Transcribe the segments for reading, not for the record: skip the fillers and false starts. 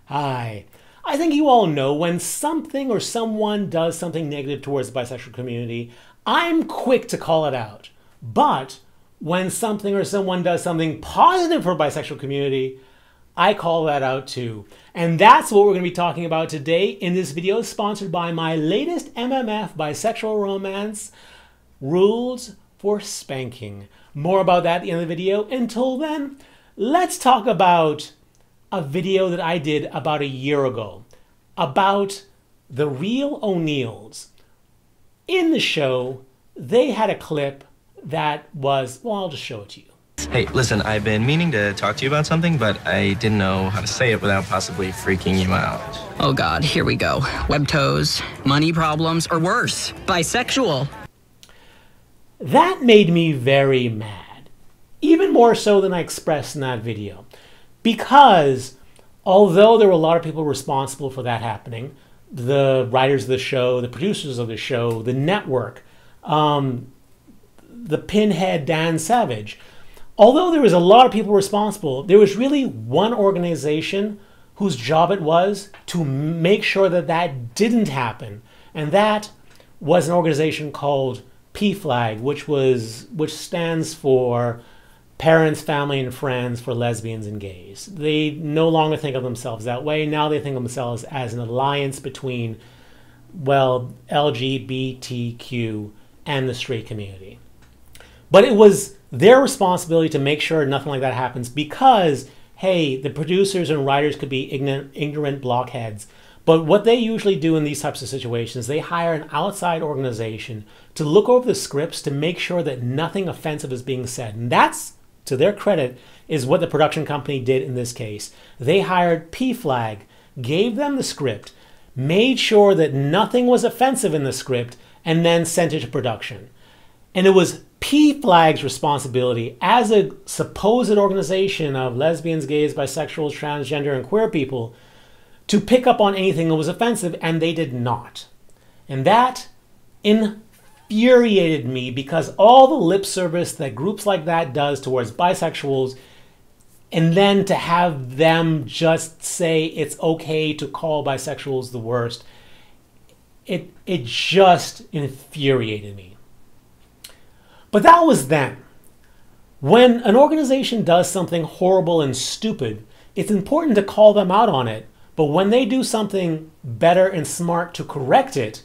Hi. I think you all know when something or someone does something negative towards the bisexual community, I'm quick to call it out. But when something or someone does something positive for the bisexual community, I call that out too. And that's what we're going to be talking about today in this video, sponsored by my latest MMF Bisexual Romance, Rules for Spanking. More about that at the end of the video. Until then, let's talk about a video that I did about a year ago about the Real O'Neills. In the show, they had a clip that was, well, I'll just show it to you. Hey, listen, I've been meaning to talk to you about something, but I didn't know how to say it without possibly freaking you out. Oh God, here we go. Web toes, money problems, or worse, bisexual. That made me very mad, even more so than I expressed in that video. Because although there were a lot of people responsible for that happening, the writers of the show, the producers of the show, the network, the pinhead Dan Savage, although there was a lot of people responsible, there was really one organization whose job it was to make sure that that didn't happen. And that was an organization called PFLAG, which stands for Parents, Family, and Friends for Lesbians and Gays. They no longer think of themselves that way. Now they think of themselves as an alliance between, well, LGBTQ and the straight community. But it was their responsibility to make sure nothing like that happens because, hey, the producers and writers could be ignorant blockheads. But what they usually do in these types of situations, they hire an outside organization to look over the scripts to make sure that nothing offensive is being said. And that's, to their credit, is what the production company did in this case. They hired PFLAG, gave them the script, made sure that nothing was offensive in the script, and then sent it to production. And it was PFLAG's responsibility as a supposed organization of lesbians, gays, bisexuals, transgender, and queer people to pick up on anything that was offensive, and they did not. And that infuriated me because all the lip service that groups like that does towards bisexuals, and then to have them just say it's okay to call bisexuals the worst, it just infuriated me. But that was then. When an organization does something horrible and stupid, it's important to call them out on it. But when they do something better and smart to correct it,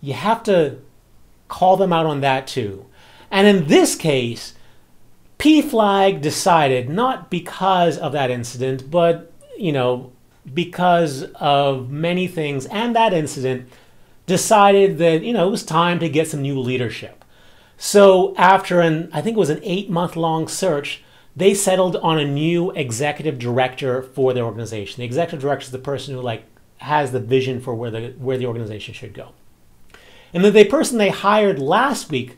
you have to call them out on that too. And in this case, PFLAG decided, not because of that incident, but, you know, because of many things and that incident, decided that, you know, it was time to get some new leadership. So after I think it was an 8-month-long search, they settled on a new executive director for the organization. The executive director is the person who has the vision for where the organization should go. And the person they hired last week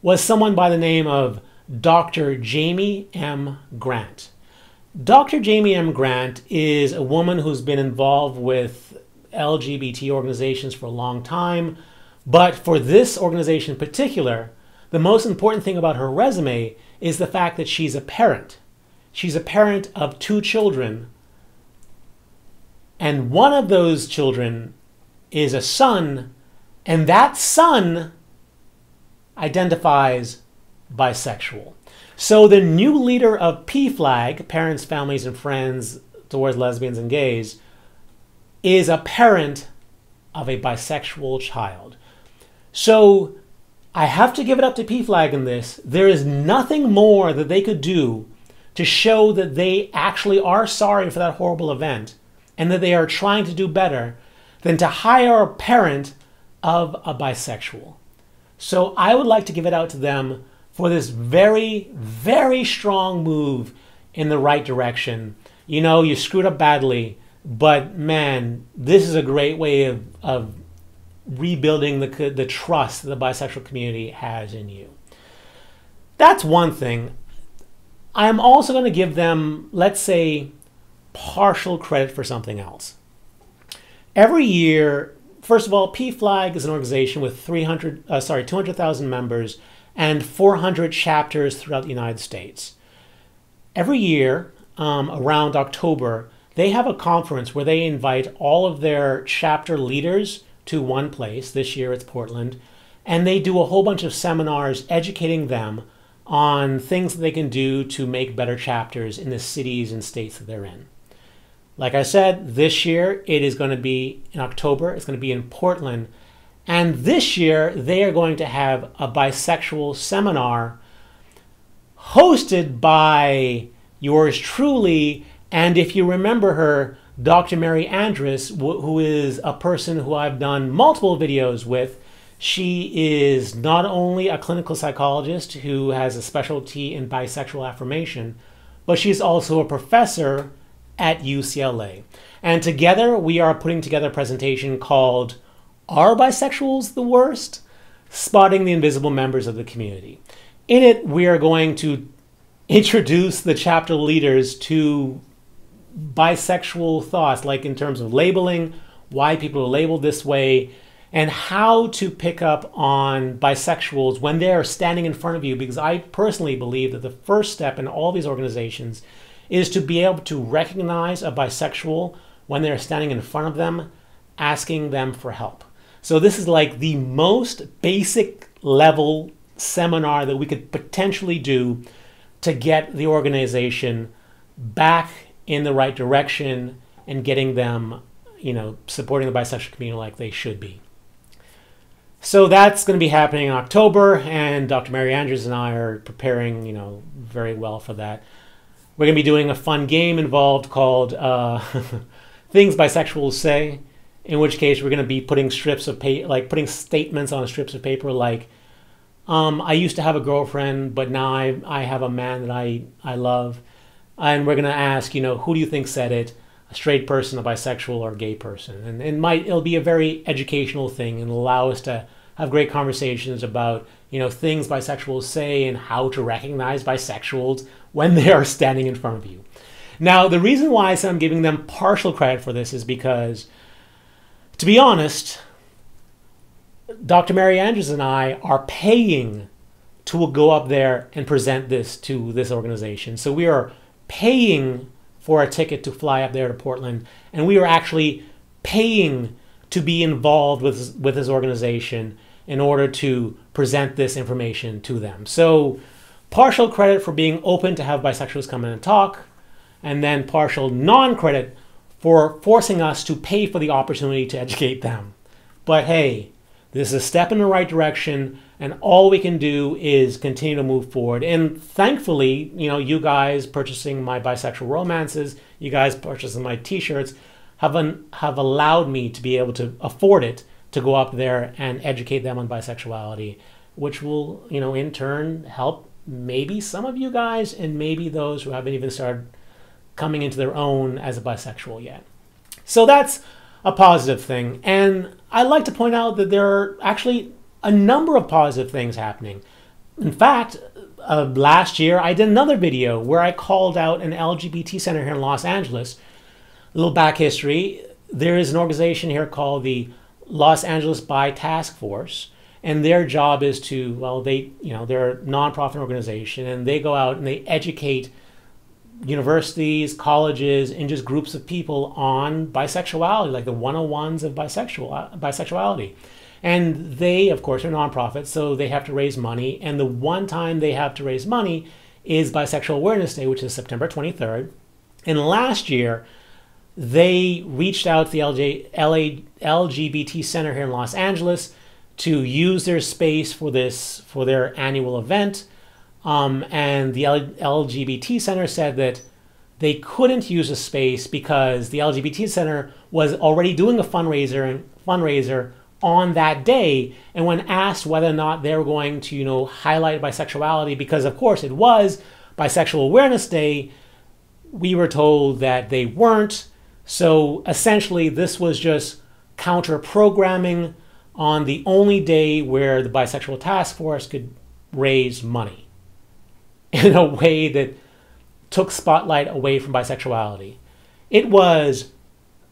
was someone by the name of Dr. Jamie M. Grant. Dr. Jamie M. Grant is a woman who's been involved with LGBT organizations for a long time, but for this organization in particular, the most important thing about her resume is the fact that she's a parent. She's a parent of 2 children, and one of those children is a son, and that son identifies bisexual. So the new leader of PFLAG, Parents, Families, and Friends towards Lesbians and Gays, is a parent of a bisexual child. So I have to give it up to PFLAG in this. There is nothing more that they could do to show that they actually are sorry for that horrible event and that they are trying to do better than to hire a parent of a bisexual. So I would like to give it out to them for this very, very strong move in the right direction. You know, you screwed up badly, but man, this is a great way of rebuilding the trust that the bisexual community has in you. That's one thing. I'm also going to give them, let's say, partial credit for something else. Every year, first of all, PFLAG is an organization with 200,000 members and 400 chapters throughout the United States. Every year, around October, they have a conference where they invite all of their chapter leaders to one place. This year it's Portland. And they do a whole bunch of seminars educating them on things that they can do to make better chapters in the cities and states that they're in. Like I said, this year it is going to be in October. It's going to be in Portland. And this year they are going to have a bisexual seminar hosted by yours truly. And if you remember her, Dr. Mary Andrus, who is a person who I've done multiple videos with. She is not only a clinical psychologist who has a specialty in bisexual affirmation, but she's also a professor at UCLA. And together we are putting together a presentation called Are Bisexuals the Worst? Spotting the Invisible Members of the Community. In it, we are going to introduce the chapter leaders to bisexual thoughts, like in terms of labeling, why people are labeled this way, and how to pick up on bisexuals when they are standing in front of you, because I personally believe that the first step in all these organizations is to be able to recognize a bisexual when they're standing in front of them, asking them for help. So this is like the most basic level seminar that we could potentially do to get the organization back in the right direction and getting them, supporting the bisexual community like they should be. So that's going to be happening in October, and Dr. Mary Andrews and I are preparing, very well for that. We're going to be doing a fun game involved called Things Bisexuals Say, in which case we're going to be putting strips of paper, like putting statements on strips of paper like, I used to have a girlfriend, but now I have a man that I love. And we're going to ask, who do you think said it? A straight person, a bisexual, or a gay person? And it'll be a very educational thing and allow us to have great conversations about, things bisexuals say and how to recognize bisexuals when they are standing in front of you. Now, the reason why I said I'm giving them partial credit for this is because, to be honest, Dr. Mary Andrews and I are paying to go up there and present this to this organization. So we are paying for a ticket to fly up there to Portland, and we are actually paying to be involved with this organization in order to present this information to them. So partial credit for being open to have bisexuals come in and talk, and then partial non-credit for forcing us to pay for the opportunity to educate them. But hey, this is a step in the right direction, and all we can do is continue to move forward. And thankfully, you guys purchasing my bisexual romances, you guys purchasing my t-shirts have allowed me to be able to afford it to go up there and educate them on bisexuality, which will, in turn help maybe some of you guys and maybe those who haven't even started coming into their own as a bisexual yet. So that's a positive thing. And I'd like to point out that there are actually a number of positive things happening. In fact, last year I did another video where I called out an LGBT center here in Los Angeles. A little back history. There is an organization here called the Los Angeles Bi Task Force, and their job is to, they're a nonprofit organization, and they go out and they educate universities, colleges, and just groups of people on bisexuality, like the 101s of bisexuality. And they, of course, are nonprofits, so they have to raise money. And the one time they have to raise money is Bisexual Awareness Day, which is September 23rd. And last year, they reached out to the LGBT Center here in Los Angeles to use their space for their annual event. And the LGBT Center said that they couldn't use a space because the LGBT Center was already doing a fundraiser on that day. And when asked whether or not they were going to, highlight bisexuality, because of course it was Bisexual Awareness Day, we were told that they weren't. So essentially this was just counter-programming on the only day where the Bisexual Task Force could raise money in a way that took spotlight away from bisexuality. It was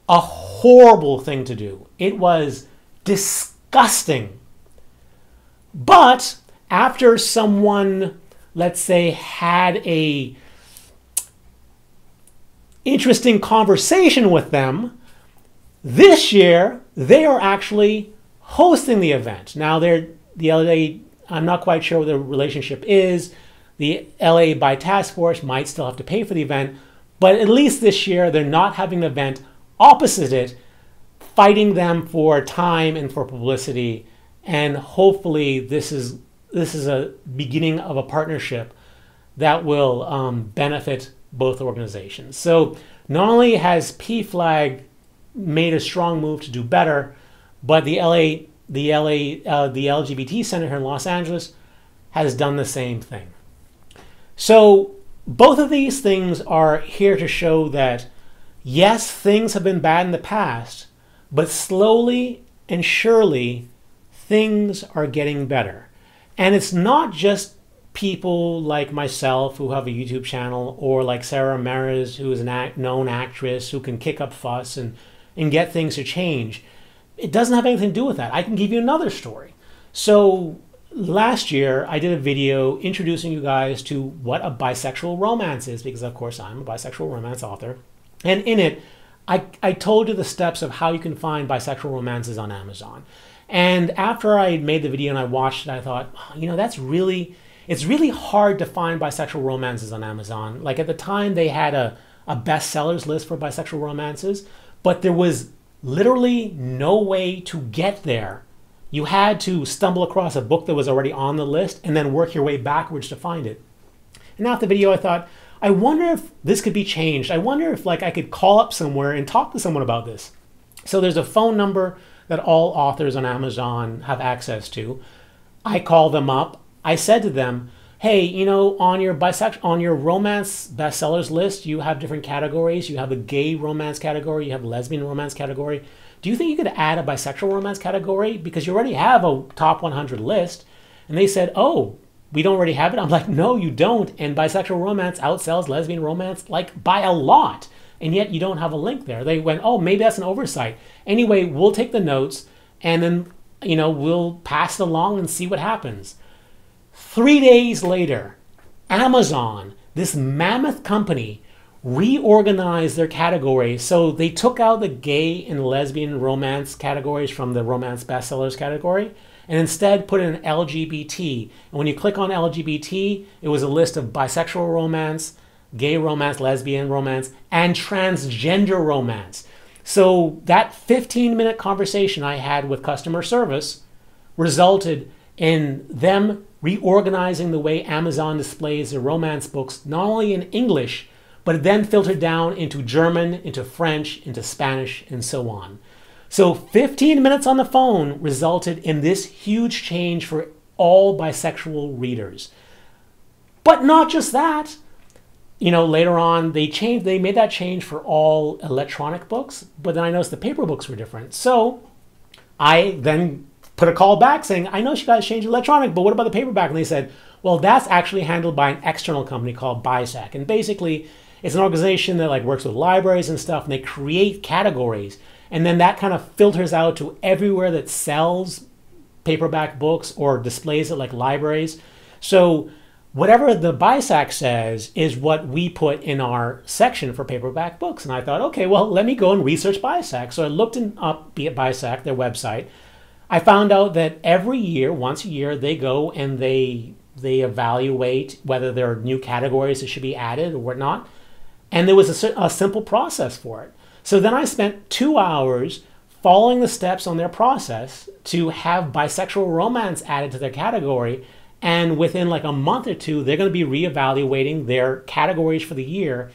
a horrible thing to do. It was disgusting. But after someone, let's say, had a interesting conversation with them, this year they are actually hosting the event. Now the LA, I'm not quite sure what the relationship is. The LA Bi Task Force might still have to pay for the event, but at least this year they're not having an event opposite it, fighting them for time and for publicity. And hopefully this is a beginning of a partnership that will benefit both organizations. So not only has PFLAG made a strong move to do better, but the LGBT Center here in Los Angeles has done the same thing. So both of these things are here to show that yes, things have been bad in the past, but slowly and surely things are getting better. And it's not just people like myself who have a YouTube channel, or like Sarah Ramirez, who is a known actress who can kick up fuss and get things to change. It doesn't have anything to do with that. I can give you another story. So last year, I did a video introducing you guys to what a bisexual romance is, because of course I'm a bisexual romance author. And in it, I told you the steps of how you can find bisexual romances on Amazon. And after I made the video and I watched it, I thought, you know, it's really hard to find bisexual romances on Amazon. Like at the time, they had a bestsellers list for bisexual romances, but there was literally no way to get there. You had to stumble across a book that was already on the list and then work your way backwards to find it. And after the video, I thought, I wonder if this could be changed. I wonder if like I could call up somewhere and talk to someone about this. So there's a phone number that all authors on Amazon have access to. I call them up. I said to them, hey, you know, on your romance bestsellers list, you have different categories. You have a gay romance category, you have a lesbian romance category. Do you think you could add a bisexual romance category? Because you already have a top 100 list. And they said, oh, we don't already have it? I'm like, no, you don't. And bisexual romance outsells lesbian romance like by a lot. And yet you don't have a link there. They went, oh, maybe that's an oversight. Anyway, we'll take the notes and then, you know, we'll pass it along and see what happens. 3 days later, Amazon, this mammoth company, reorganized their categories. So they took out the gay and lesbian romance categories from the romance bestsellers category and instead put in LGBT. And when you click on LGBT, it was a list of bisexual romance, gay romance, lesbian romance, and transgender romance. So that 15-minute conversation I had with customer service resulted in them reorganizing the way Amazon displays their romance books, not only in English, but it then filtered down into German, into French, into Spanish, and so on. So 15 minutes on the phone resulted in this huge change for all bisexual readers. But not just that. You know, later on, they made that change for all electronic books, but then I noticed the paper books were different. So I then put a call back saying, I know you guys changed electronic, but what about the paperback? And they said, well, that's actually handled by an external company called BISAC. And basically, it's an organization that like works with libraries and stuff, and they create categories. And then that kind of filters out to everywhere that sells paperback books or displays it like libraries. So whatever the BISAC says is what we put in our section for paperback books. And I thought, okay, well, let me go and research BISAC. So I looked up BISAC, their website. I found out that every year, once a year, they go and they evaluate whether there are new categories that should be added or whatnot. And there was a simple process for it. So then I spent 2 hours following the steps on their process to have bisexual romance added to their category. And within like a month or two, they're going to be reevaluating their categories for the year.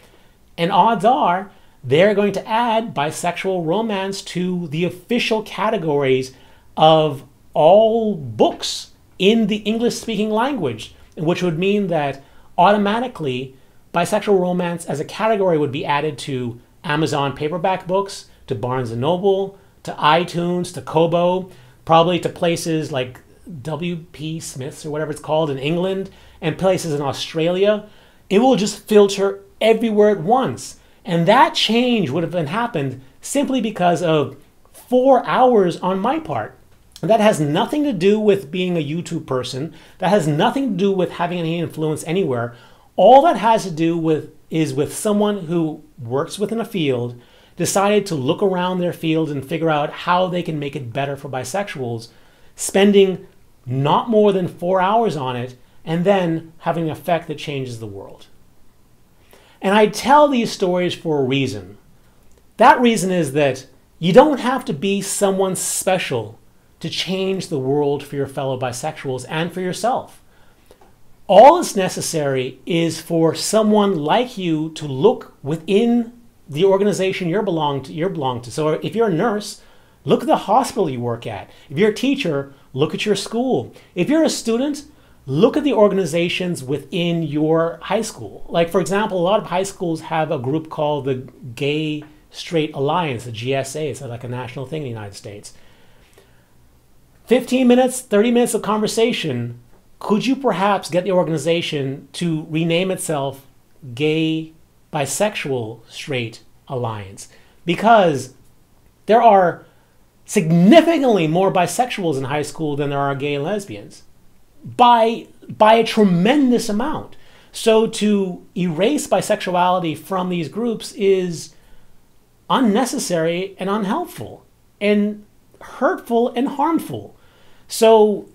And odds are they're going to add bisexual romance to the official categories of all books in the English-speaking language, which would mean that automatically bisexual romance as a category would be added to Amazon paperback books, to Barnes & Noble, to iTunes, to Kobo, probably to places like W.P. Smith's or whatever it's called in England, and places in Australia. It will just filter everywhere at once. And that change would have happened simply because of 4 hours on my part. And that has nothing to do with being a YouTube person. That has nothing to do with having any influence anywhere. All that has to do with is with someone who works within a field, decided to look around their field and figure out how they can make it better for bisexuals, spending not more than 4 hours on it, and then having an effect that changes the world. And I tell these stories for a reason. That reason is that you don't have to be someone special to change the world for your fellow bisexuals and for yourself. All that's necessary is for someone like you to look within the organization you belong to. So if you're a nurse, look at the hospital you work at. If you're a teacher, look at your school. If you're a student, look at the organizations within your high school. Like, for example, a lot of high schools have a group called the Gay Straight Alliance, the GSA. It's like a national thing in the United States. 15 minutes, 30 minutes of conversation. Could you perhaps get the organization to rename itself Gay Bisexual Straight Alliance? Because there are significantly more bisexuals in high school than there are gay and lesbians, by a tremendous amount. So to erase bisexuality from these groups is unnecessary and unhelpful and hurtful and harmful. So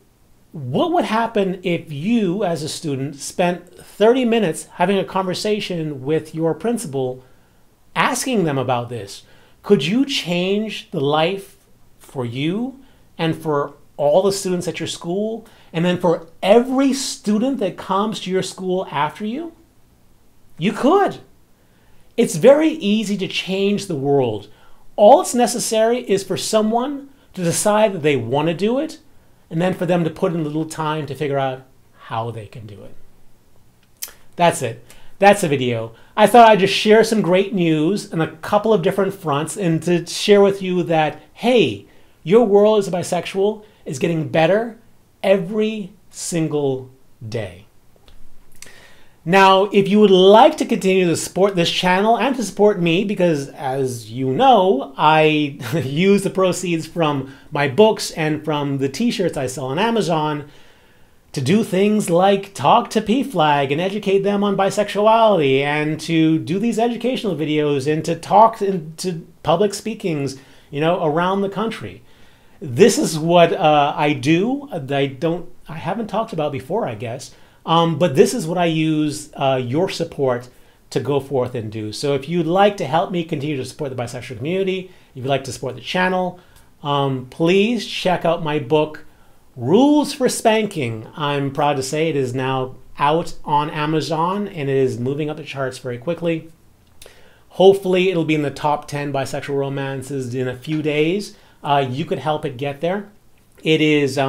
what would happen if you, as a student, spent 30 minutes having a conversation with your principal, asking them about this? Could you change the life for you and for all the students at your school, and then for every student that comes to your school after you? You could. It's very easy to change the world. All that's necessary is for someone to decide that they want to do it, and then for them to put in a little time to figure out how they can do it. That's it. That's the video. I thought I'd just share some great news on a couple of different fronts and to share with you that, hey, your world as a bisexual is getting better every single day. Now, if you would like to continue to support this channel and to support me, because as you know, I use the proceeds from my books and from the t-shirts I sell on Amazon to do things like talk to PFLAG and educate them on bisexuality, and to do these educational videos and to talk to public speakings, you know, around the country. This is what I do. I haven't talked about before, I guess. But this is what I use your support to go forth and do. So if you'd like to help me continue to support the bisexual community, if you'd like to support the channel, please check out my book, Rules for Spanking. I'm proud to say it is now out on Amazon and it is moving up the charts very quickly. Hopefully it'll be in the top 10 bisexual romances in a few days. You could help it get there. It is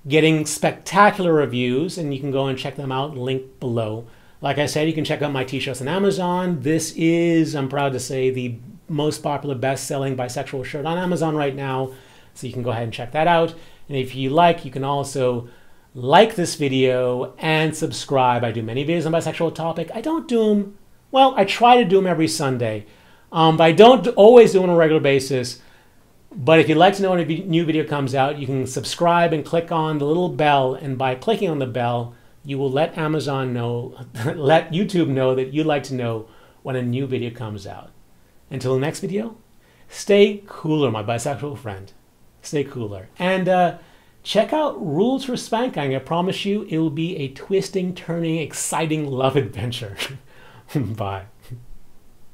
getting spectacular reviews, and you can go and check them out, link below. Like I said, you can check out my t-shirts on Amazon. This is, I'm proud to say, the most popular best-selling bisexual shirt on Amazon right now, so you can go ahead and check that out. And if you like, you can also like this video and subscribe. I do many videos on bisexual topic. I don't do them, well, I try to do them every Sunday, but I don't always do them on a regular basis. But if you'd like to know when a new video comes out, you can subscribe and click on the little bell. And by clicking on the bell, you will let Amazon know, let YouTube know that you'd like to know when a new video comes out. Until the next video, stay cooler, my bisexual friend. Stay cooler. And check out Rules for Spanking. I promise you it will be a twisting, turning, exciting love adventure. Bye.